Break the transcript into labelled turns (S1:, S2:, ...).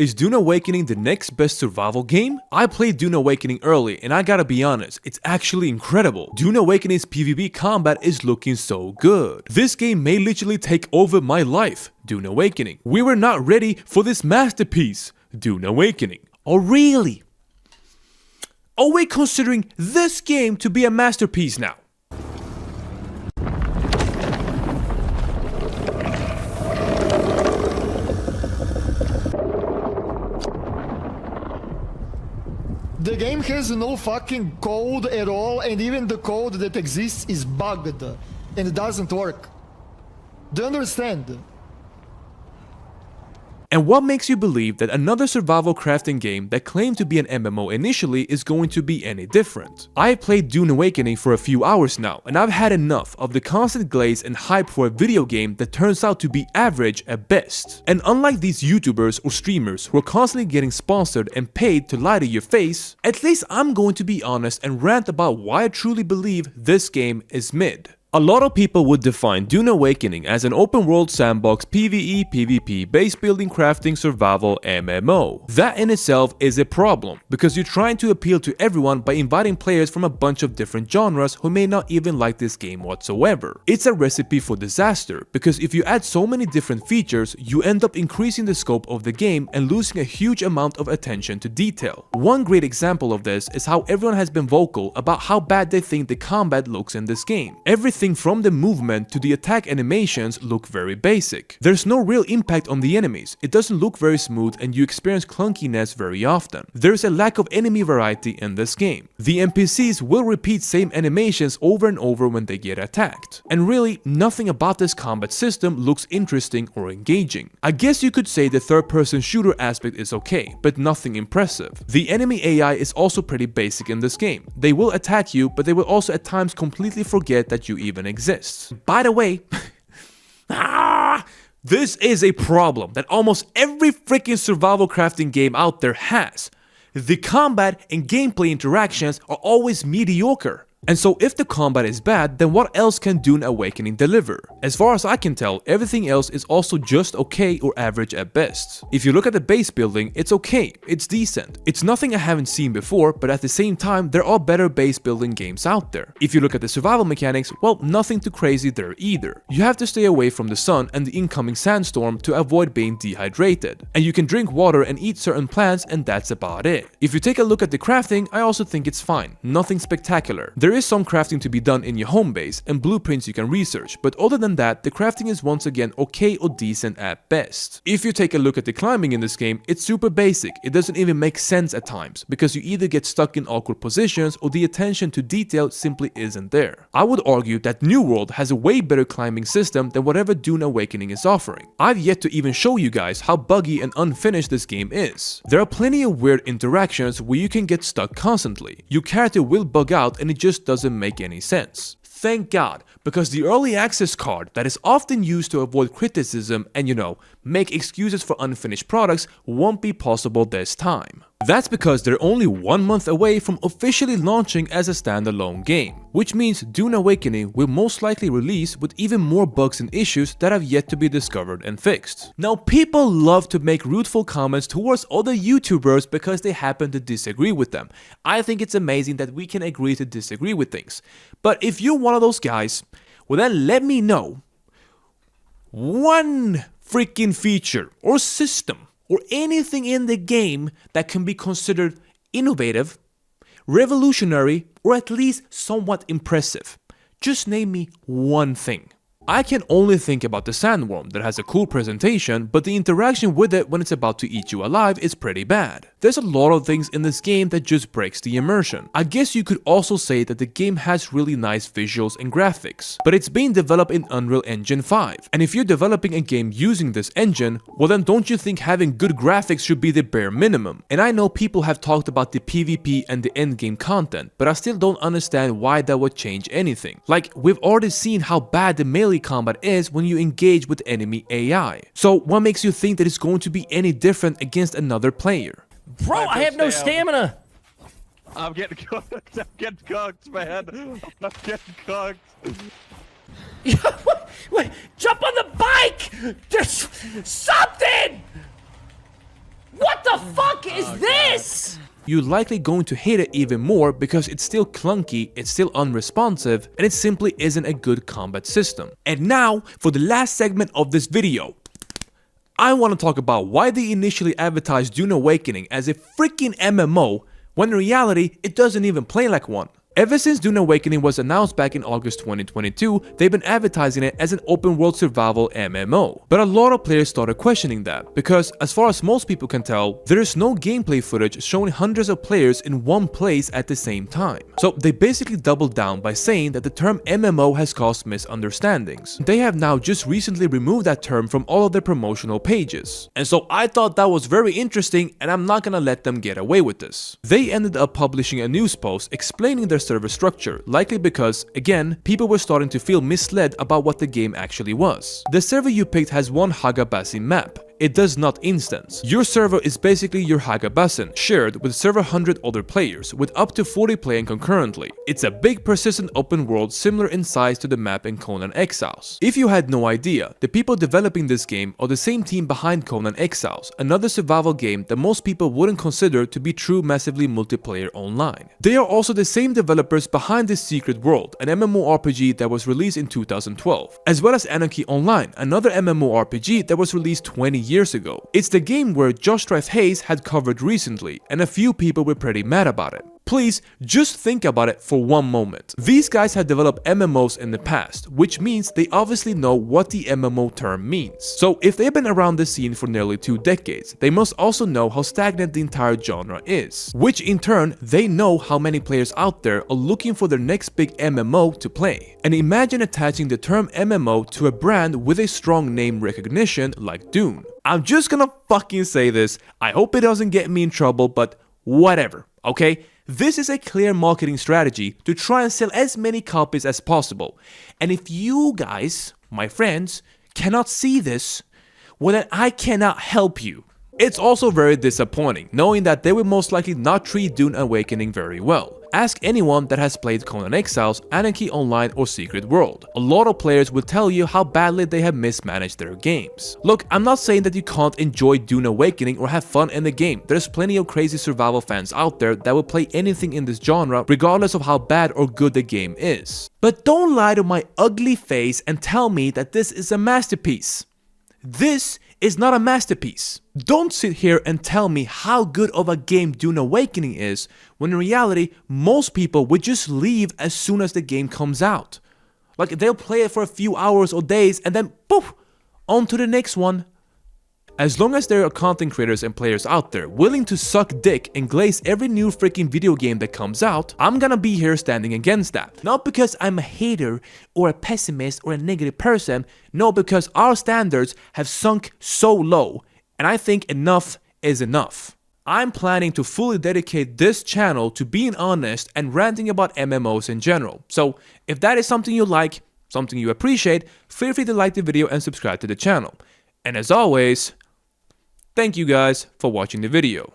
S1: Is Dune Awakening the next best survival game? I played Dune Awakening early and I gotta be honest, it's actually incredible. Dune Awakening's PvP combat is looking so good. This game may literally take over my life. Dune Awakening. We were not ready for this masterpiece. Dune Awakening. Oh really? Are we considering this game to be a masterpiece now?
S2: The game has no fucking code at all, and even the code that exists is bugged and it doesn't work. Do you understand?
S1: And what makes you believe that another survival crafting game that claimed to be an MMO initially is going to be any different? I played Dune Awakening for a few hours now, and I've had enough of the constant glaze and hype for a video game that turns out to be average at best. And unlike these YouTubers or streamers who are constantly getting sponsored and paid to lie to your face, at least I'm going to be honest and rant about why I truly believe this game is mid. A lot of people would define Dune Awakening as an open world sandbox PvE, PvP, base building, crafting, survival MMO. That in itself is a problem, because you're trying to appeal to everyone by inviting players from a bunch of different genres who may not even like this game whatsoever. It's a recipe for disaster, because if you add so many different features, you end up increasing the scope of the game and losing a huge amount of attention to detail. One great example of this is how everyone has been vocal about how bad they think the combat looks in this game. Everything from the movement to the attack animations look very basic. There's no real impact on the enemies, it doesn't look very smooth and you experience clunkiness very often. There's a lack of enemy variety in this game. The NPCs will repeat same animations over and over when they get attacked. And really, nothing about this combat system looks interesting or engaging. I guess you could say the third-person shooter aspect is okay, but nothing impressive. The enemy AI is also pretty basic in this game. They will attack you, but they will also at times completely forget that you even exists. By the way, this is a problem that almost every freaking survival crafting game out there has. The combat and gameplay interactions are always mediocre. And so if the combat is bad, then what else can Dune Awakening deliver? As far as I can tell, everything else is also just okay or average at best. If you look at the base building, it's okay, it's decent. It's nothing I haven't seen before, but at the same time, there are better base building games out there. If you look at the survival mechanics, well, nothing too crazy there either. You have to stay away from the sun and the incoming sandstorm to avoid being dehydrated. And you can drink water and eat certain plants, and that's about it. If you take a look at the crafting, I also think it's fine. Nothing spectacular. There is some crafting to be done in your home base and blueprints you can research, but other than that, the crafting is once again okay or decent at best. If you take a look at the climbing in this game, it's super basic. It doesn't even make sense at times, because you either get stuck in awkward positions or the attention to detail simply isn't there. I would argue that New World has a way better climbing system than whatever Dune Awakening is offering. I've yet to even show you guys how buggy and unfinished this game is. There are plenty of weird interactions where you can get stuck constantly. Your character will bug out and it just doesn't make any sense. Thank God, because the early access card that is often used to avoid criticism and, make excuses for unfinished products won't be possible this time. That's because they're only 1 month away from officially launching as a standalone game, which means Dune Awakening will most likely release with even more bugs and issues that have yet to be discovered and fixed. Now, people love to make ruthful comments towards other YouTubers because they happen to disagree with them. I think it's amazing that we can agree to disagree with things. But if you're one of those guys, well then let me know one freaking feature or system or anything in the game that can be considered innovative, revolutionary, or at least somewhat impressive. Just name me one thing. I can only think about the sandworm that has a cool presentation, but the interaction with it when it's about to eat you alive is pretty bad. There's a lot of things in this game that just breaks the immersion. I guess you could also say that the game has really nice visuals and graphics, but it's being developed in Unreal Engine 5. And if you're developing a game using this engine, well then don't you think having good graphics should be the bare minimum? And I know people have talked about the PvP and the endgame content, but I still don't understand why that would change anything. Like, we've already seen how bad the melee combat is when you engage with enemy AI. So what makes you think that it's going to be any different against another player?
S3: Bro, I have no stamina!
S4: I'm getting cooked. I'm getting cooked, man. I'm getting cooked.
S3: Wait, jump on the bike! There's something! What the fuck is this?
S1: You're likely going to hate it even more because it's still clunky, it's still unresponsive, and it simply isn't a good combat system. And now, for the last segment of this video, I want to talk about why they initially advertised Dune Awakening as a freaking MMO, when in reality, it doesn't even play like one. Ever since Dune Awakening was announced back in August 2022, they've been advertising it as an open world survival MMO. But a lot of players started questioning that, because as far as most people can tell, there is no gameplay footage showing hundreds of players in one place at the same time. So they basically doubled down by saying that the term MMO has caused misunderstandings. They have now just recently removed that term from all of their promotional pages. And so I thought that was very interesting, and I'm not gonna let them get away with this. They ended up publishing a news post explaining their server structure, likely because, again, people were starting to feel misled about what the game actually was. The server you picked has one Hagabassin map. It does not instance. Your server is basically your Hagabassin, shared with several hundred other players, with up to 40 playing concurrently. It's a big persistent open world similar in size to the map in Conan Exiles. If you had no idea, the people developing this game are the same team behind Conan Exiles, another survival game that most people wouldn't consider to be true massively multiplayer online. They are also the same developers behind The Secret World, an MMORPG that was released in 2012, as well as Anarchy Online, another MMORPG that was released 20 years ago. It's the game where Josh Strife Hayes had covered recently, and a few people were pretty mad about it. Please, just think about it for one moment. These guys have developed MMOs in the past, which means they obviously know what the MMO term means. So if they've been around the scene for nearly 2 decades, they must also know how stagnant the entire genre is, which in turn, they know how many players out there are looking for their next big MMO to play. And imagine attaching the term MMO to a brand with a strong name recognition like Dune. I'm just gonna fucking say this, I hope it doesn't get me in trouble, but whatever, okay? This is a clear marketing strategy to try and sell as many copies as possible. And if you guys, my friends, cannot see this, well then I cannot help you. It's also very disappointing, knowing that they will most likely not treat Dune Awakening very well. Ask anyone that has played Conan Exiles, Anarchy Online or Secret World. A lot of players will tell you how badly they have mismanaged their games. Look, I'm not saying that you can't enjoy Dune Awakening or have fun in the game. There's plenty of crazy survival fans out there that will play anything in this genre regardless of how bad or good the game is. But don't lie to my ugly face and tell me that this is a masterpiece. This is not a masterpiece. Don't sit here and tell me how good of a game Dune Awakening is, when in reality, most people would just leave as soon as the game comes out. Like, they'll play it for a few hours or days and then poof, on to the next one. As long as there are content creators and players out there willing to suck dick and glaze every new freaking video game that comes out, I'm gonna be here standing against that. Not because I'm a hater or a pessimist or a negative person, no, because our standards have sunk so low, and I think enough is enough. I'm planning to fully dedicate this channel to being honest and ranting about MMOs in general. So if that is something you like, something you appreciate, feel free to like the video and subscribe to the channel. And as always, thank you guys for watching the video.